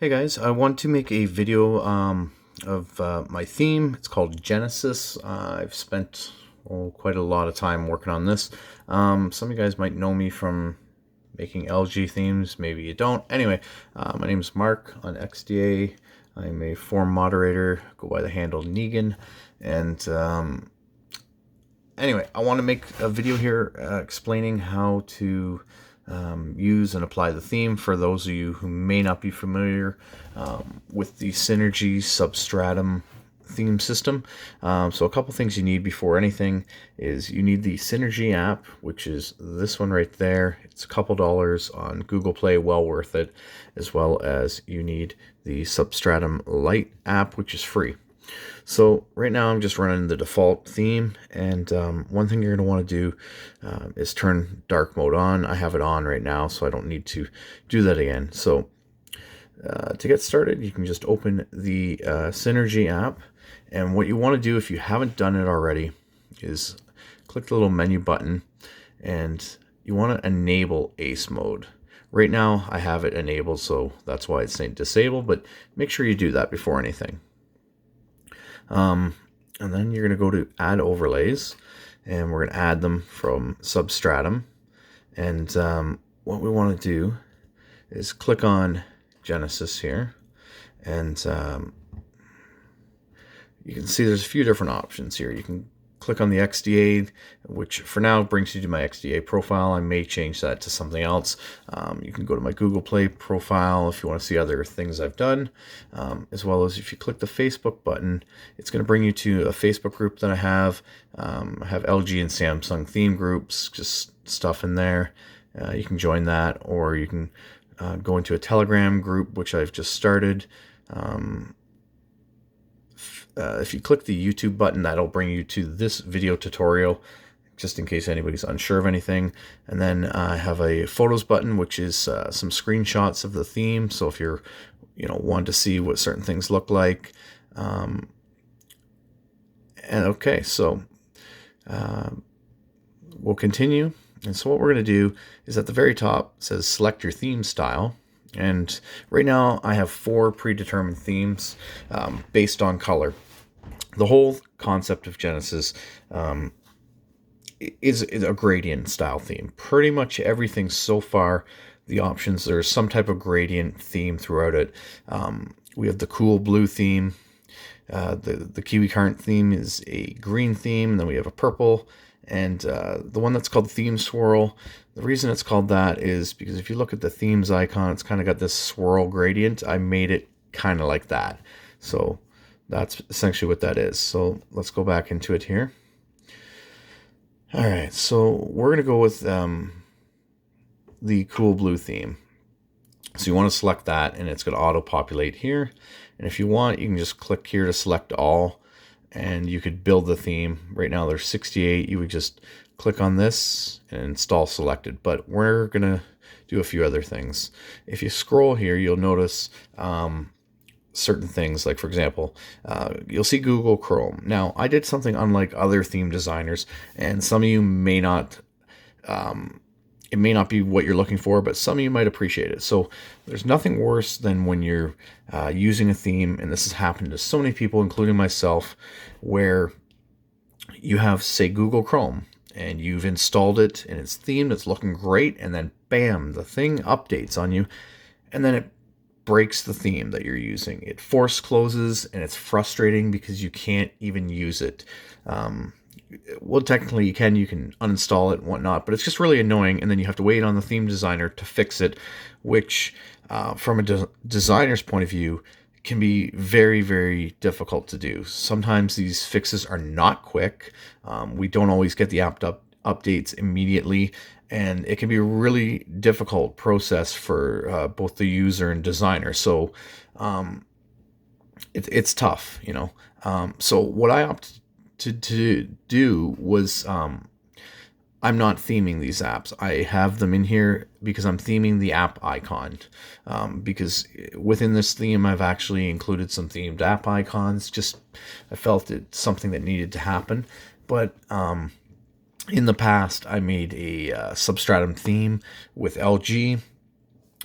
Hey guys, I want to make a video of my theme. It's called Genesis. I've spent quite a lot of time working on this. Some of you guys might know me from making LG themes, maybe you don't. Anyway, my name is Mark on XDA. I'm a forum moderator, go by the handle Negan. And anyway, I want to make a video here explaining how to use and apply the theme for those of you who may not be familiar with the Synergy Substratum theme system. So a couple things you need before anything is you need the Synergy app, which is this one right there. It's a couple dollars on Google Play, well worth it, as well as you need the Substratum Lite app, which is free. So right now I'm just running the default theme, and one thing you're going to want to do is turn dark mode on. I have it on right now, so I don't need to do that again. So to get started, you can just open the Synergy app, and what you want to do if you haven't done it already is click the little menu button, and you want to enable ACE mode. Right now I have it enabled, so that's why it's saying disable, but make sure you do that before anything. And then you're going to go to add overlays, and we're going to add them from Substratum. And what we want to do is click on Genesis here, and you can see there's a few different options here. You can click on the XDA, which for now brings you to my XDA profile. I may change that to something else. You can go to my Google Play profile if you want to see other things I've done, as well as if you click the Facebook button, it's going to bring you to a Facebook group that I have. I have LG and Samsung theme groups, just stuff in there. You can join that, or you can go into a Telegram group, which I've just started. If you click the YouTube button, that'll bring you to this video tutorial, just in case anybody's unsure of anything. And then I have a photos button, which is some screenshots of the theme. So if you're, want to see what certain things look like. And okay, so we'll continue. And so what we're going to do is at the very top, it says select your theme style. And right now I have 4 predetermined themes based on color. The whole concept of Genesis is a gradient style theme. Pretty much everything so far, the options, there's some type of gradient theme throughout it. We have the cool blue theme. The Kiwi Current theme is a green theme, and then we have a purple. And the one that's called Theme Swirl, the reason it's called that is because if you look at the themes icon, it's kind of got this swirl gradient. I made it kind of like that. So that's essentially what that is. So let's go back into it here. All right, so we're going to go with the cool blue theme. So you want to select that, and it's going to auto-populate here. And if you want, you can just click here to select all, and you could build the theme. Right now there's 68. You would just click on this and install selected. But we're going to do a few other things. If you scroll here, you'll notice certain things, like for example, you'll see Google Chrome. Now, I did something unlike other theme designers, and some of you may not, it may not be what you're looking for, but some of you might appreciate it. So there's nothing worse than when you're using a theme, and this has happened to so many people, including myself, where you have, say, Google Chrome, and you've installed it, and it's themed, it's looking great, and then bam, the thing updates on you, and then it breaks the theme that you're using. It force closes, and it's frustrating because you can't even use it. Well, technically you can uninstall it and whatnot, but it's just really annoying, and then you have to wait on the theme designer to fix it, which from a designer's point of view can be very, very difficult to do. Sometimes these fixes are not quick. We don't always get the updates immediately, and it can be a really difficult process for both the user and designer. So it's tough, So what I opted to do was I'm not theming these apps. I have them in here because I'm theming the app icon. Because within this theme, I've actually included some themed app icons. Just I felt it's something that needed to happen. But in the past, I made a Substratum theme with LG,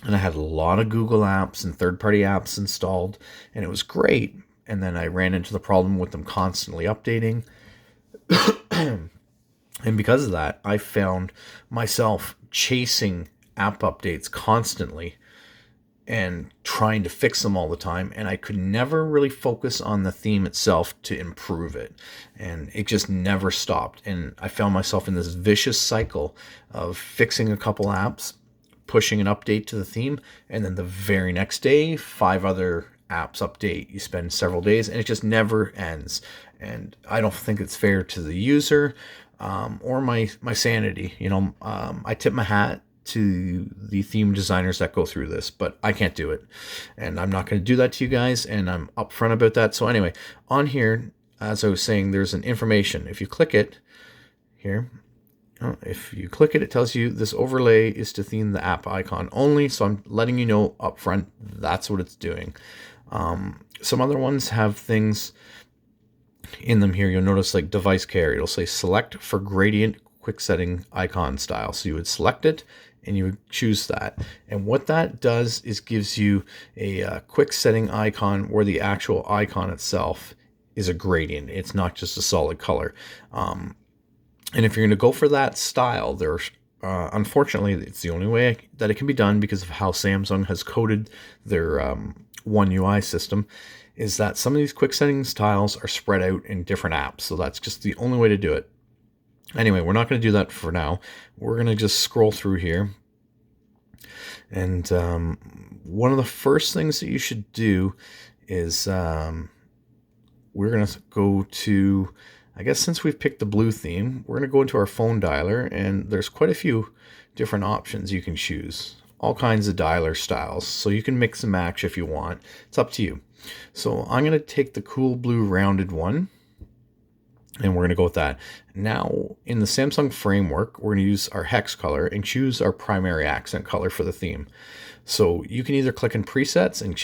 and I had a lot of Google apps and third-party apps installed, and it was great. And then I ran into the problem with them constantly updating. And because of that, I found myself chasing app updates constantly and trying to fix them all the time. And I could never really focus on the theme itself to improve it. And it just never stopped. And I found myself in this vicious cycle of fixing a couple apps, pushing an update to the theme, and then the very next day, 5 other apps update. You spend several days and it just never ends. And I don't think it's fair to the user, or my sanity. I tip my hat to the theme designers that go through this, but I can't do it. And I'm not going to do that to you guys, and I'm upfront about that. So anyway, on here, as I was saying, there's an information. If you click it here, it tells you this overlay is to theme the app icon only. So I'm letting you know upfront that's what it's doing. Some other ones have things in them here. You'll notice like device care. It'll say select for gradient quick setting icon style. So you would select it and you would choose that. And what that does is gives you a quick setting icon where the actual icon itself is a gradient. It's not just a solid color. And if you're going to go for that style, there's unfortunately, it's the only way that it can be done because of how Samsung has coded their One UI system, is that some of these quick settings tiles are spread out in different apps. So that's just the only way to do it. Anyway, we're not going to do that for now. We're going to just scroll through here. And one of the first things that you should do is we're going to go to, I guess since we've picked the blue theme, we're going to go into our phone dialer, and there's quite a few different options you can choose. All kinds of dialer styles. So you can mix and match if you want. It's up to you. So I'm going to take the cool blue rounded one, and we're going to go with that. Now, in the Samsung framework, we're going to use our hex color and choose our primary accent color for the theme. So you can either click in presets and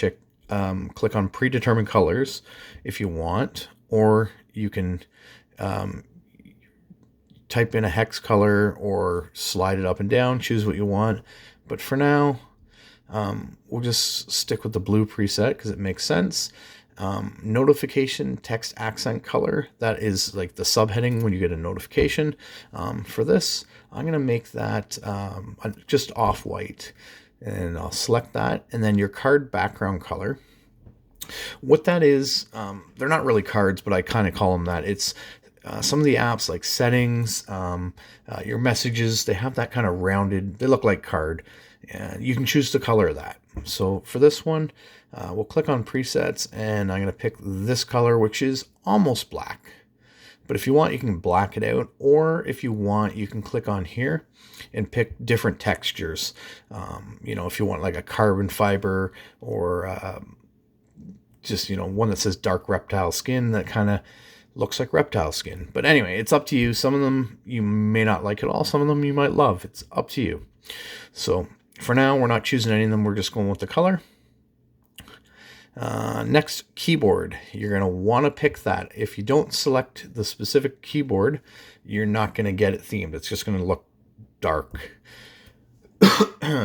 click on predetermined colors if you want, or you can type in a hex color or slide it up and down, choose what you want. But for now, we'll just stick with the blue preset because it makes sense. Notification text accent color, that is like the subheading when you get a notification. For this, I'm going to make that just off-white, and I'll select that. And then your card background color. What that is, they're not really cards, but I kind of call them that. It's some of the apps like settings, your messages, they have that kind of rounded, they look like card. And you can choose the color of that. So for this one, we'll click on presets, and I'm going to pick this color, which is almost black. But if you want, you can black it out, or if you want, you can click on here and pick different textures. If you want like a carbon fiber, or just, one that says dark reptile skin that kind of looks like reptile skin. But anyway, it's up to you. Some of them you may not like at all. Some of them you might love. It's up to you. So for now, we're not choosing any of them. We're just going with the color. Next, keyboard. You're going to want to pick that. If you don't select the specific keyboard, you're not going to get it themed. It's just going to look dark.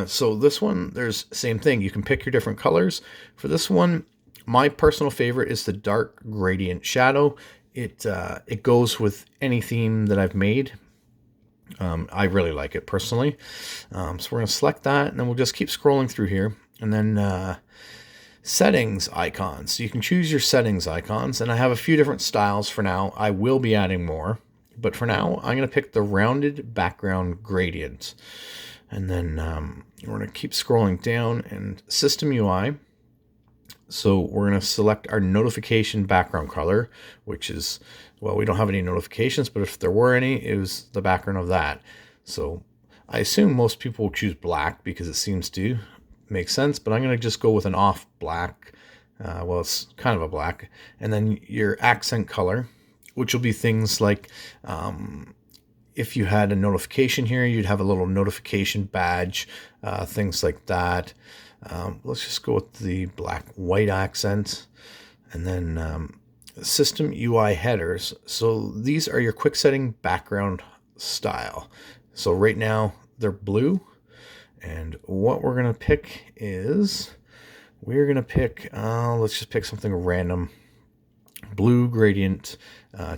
So this one, there's same thing. You can pick your different colors. For this one, my personal favorite is the dark gradient shadow. It goes with any theme that I've made. I really like it personally. So we're going to select that, and then we'll just keep scrolling through here. And then settings icons. So you can choose your settings icons, and I have a few different styles for now. I will be adding more, but for now, I'm going to pick the rounded background gradient. And then we're going to keep scrolling down, and system UI. So we're going to select our notification background color, which is, well, we don't have any notifications, but if there were any, it was the background of that. So I assume most people will choose black because it seems to make sense, but I'm going to just go with an off black. It's kind of a black. And then your accent color, which will be things like, if you had a notification here, you'd have a little notification badge, things like that. Let's just go with the black white accent, and then system UI headers. So these are your quick setting background style. So right now they're blue, And what we're going to pick is, we're going to pick, let's just pick something random. Blue gradient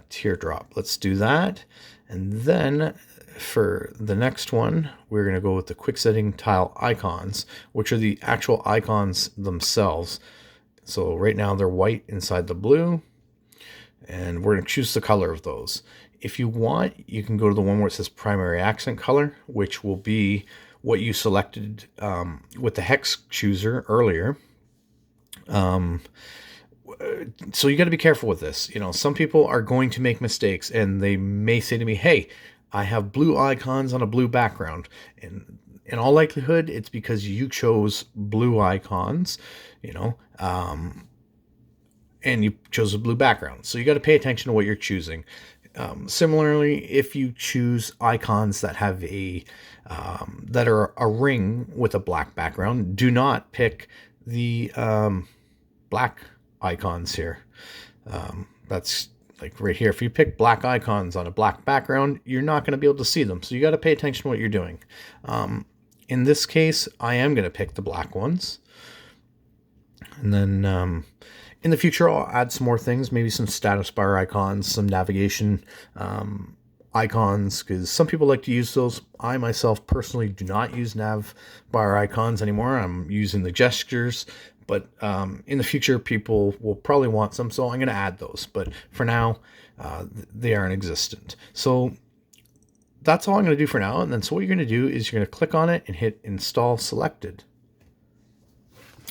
teardrop. Let's do that. And then for the next one, we're going to go with the quick setting tile icons, which are the actual icons themselves. So right now they're white inside the blue, and we're going to choose the color of those. If you want, you can go to the one where it says primary accent color, which will be what you selected with the hex chooser earlier. So you got to be careful with this. You know, some people are going to make mistakes, and they may say to me, hey, I have blue icons on a blue background. And in all likelihood, it's because you chose blue icons, you know, and you chose a blue background. So you got to pay attention to what you're choosing. Similarly, if you choose icons that have that are a ring with a black background, do not pick the black icons here. That's like right here. If you pick black icons on a black background, you're not going to be able to see them. So you got to pay attention to what you're doing. In this case, I am going to pick the black ones. And then in the future, I'll add some more things, maybe some status bar icons, some navigation icons, because some people like to use those. I myself personally do not use nav bar icons anymore. I'm using the gestures, but in the future, people will probably want some, so I'm going to add those. But for now, they aren't existent. So that's all I'm going to do for now. And then so what you're going to do is you're going to click on it and hit Install Selected.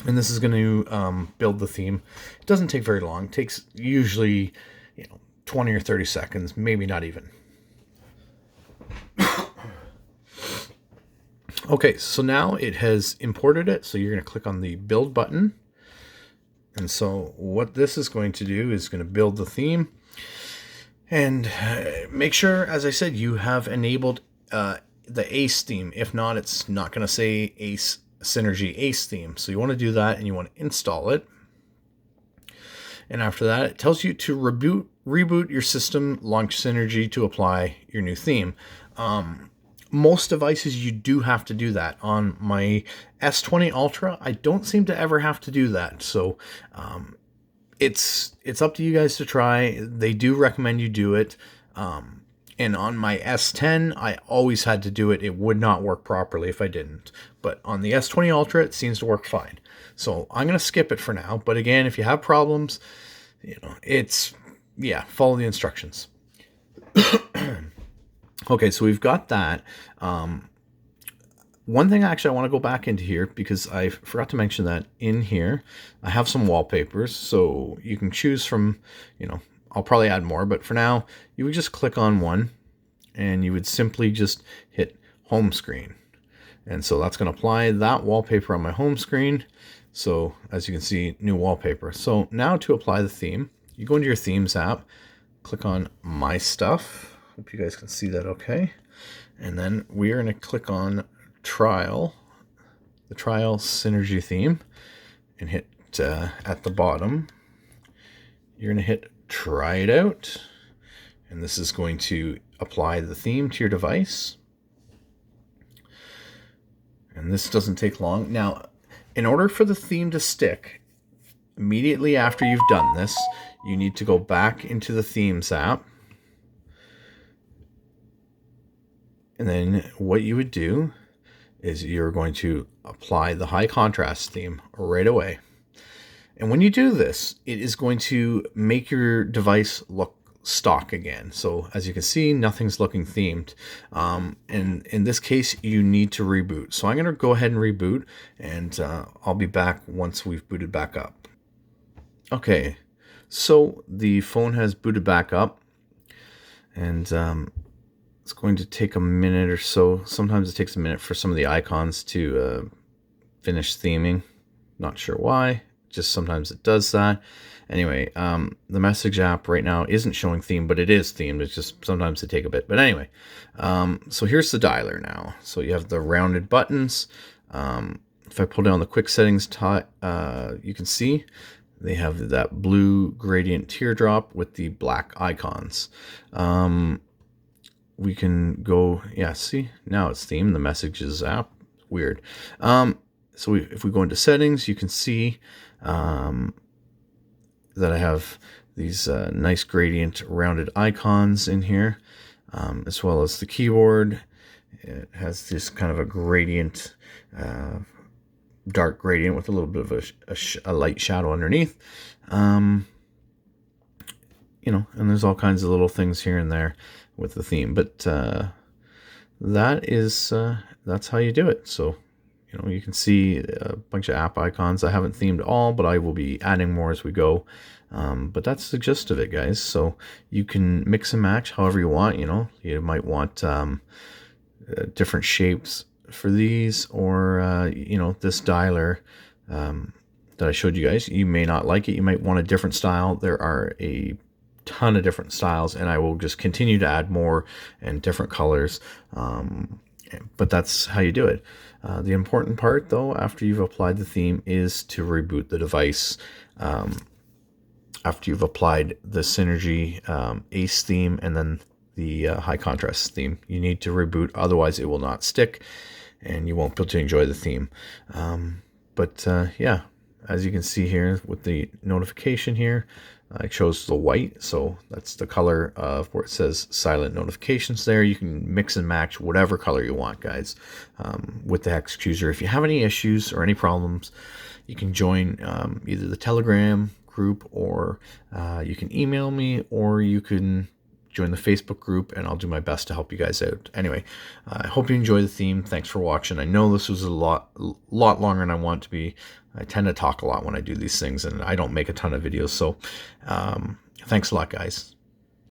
And this is going to build the theme. It doesn't take very long. It takes usually 20 or 30 seconds, maybe not even. Okay, so now it has imported it. So you're going to click on the build button. And so what this is going to do is going to build the theme. And make sure, as I said, you have enabled the ACE theme. If not, it's not going to say ACE Synergy ACE theme. So you want to do that, and you want to install it. And after that, it tells you to reboot your system, launch Synergy to apply your new theme. Most devices, you do have to do that. On my S20 Ultra, I don't seem to ever have to do that. So it's up to you guys to try. They do recommend you do it. And on my S10, I always had to do it. It would not work properly if I didn't. But on the S20 Ultra, it seems to work fine. So I'm going to skip it for now. But again, if you have problems, follow the instructions. Okay, so we've got that. One thing actually I want to go back into here, because I forgot to mention that in here I have some wallpapers. So you can choose from, I'll probably add more, but for now you would just click on one and you would simply just hit home screen. And so that's going to apply that wallpaper on my home screen. So as you can see, new wallpaper. So now to apply the theme, you go into your themes app, click on my stuff. Hope you guys can see that okay. And then we are going to click on the trial Synergy theme, and hit at the bottom. You're going to hit try it out. And this is going to apply the theme to your device. And this doesn't take long. Now, in order for the theme to stick, immediately after you've done this, you need to go back into the themes app. And then what you would do is you're going to apply the high contrast theme right away. And when you do this, it is going to make your device look stock again. So as you can see, nothing's looking themed. And in this case, you need to reboot. So I'm going to go ahead and reboot, and I'll be back once we've booted back up. Okay, so the phone has booted back up, and it's going to take a minute or so. Sometimes it takes a minute for some of the icons to finish theming. Not sure why. Just sometimes it does that. Anyway, the message app right now isn't showing theme, but it is themed. It's just sometimes they take a bit. But anyway, so here's the dialer now. So you have the rounded buttons. If I pull down the quick settings, you can see they have that blue gradient teardrop with the black icons. We can go, see, now it's themed. The messages app weird. So if we go into settings, you can see that I have these nice gradient rounded icons in here, as well as the keyboard. It has this kind of a gradient, dark gradient with a little bit of a light shadow underneath. And there's all kinds of little things here and there with the theme, but that's how you do it. So you can see a bunch of app icons. I haven't themed all, but I will be adding more as we go. But that's the gist of it, guys. So you can mix and match however you want. You might want different shapes for these, or this dialer that I showed you guys. You may not like it. You might want a different style. There are a ton of different styles, and I will just continue to add more and different colors. But that's how you do it. The important part, though, after you've applied the theme, is to reboot the device. After you've applied the Synergy Ace theme and then the high contrast theme, you need to reboot, otherwise it will not stick and you won't be able to enjoy the theme. But yeah, as you can see here with the notification here, I chose the white, so that's the color of where it says silent notifications there. You can mix and match whatever color you want, guys, with the hex chooser. If you have any issues or any problems, you can join either the Telegram group, or you can email me, or you can join the Facebook group, and I'll do my best to help you guys out. Anyway, I hope you enjoy the theme. Thanks for watching. I know this was a lot longer than I want it to be. I tend to talk a lot when I do these things, and I don't make a ton of videos. So thanks a lot, guys.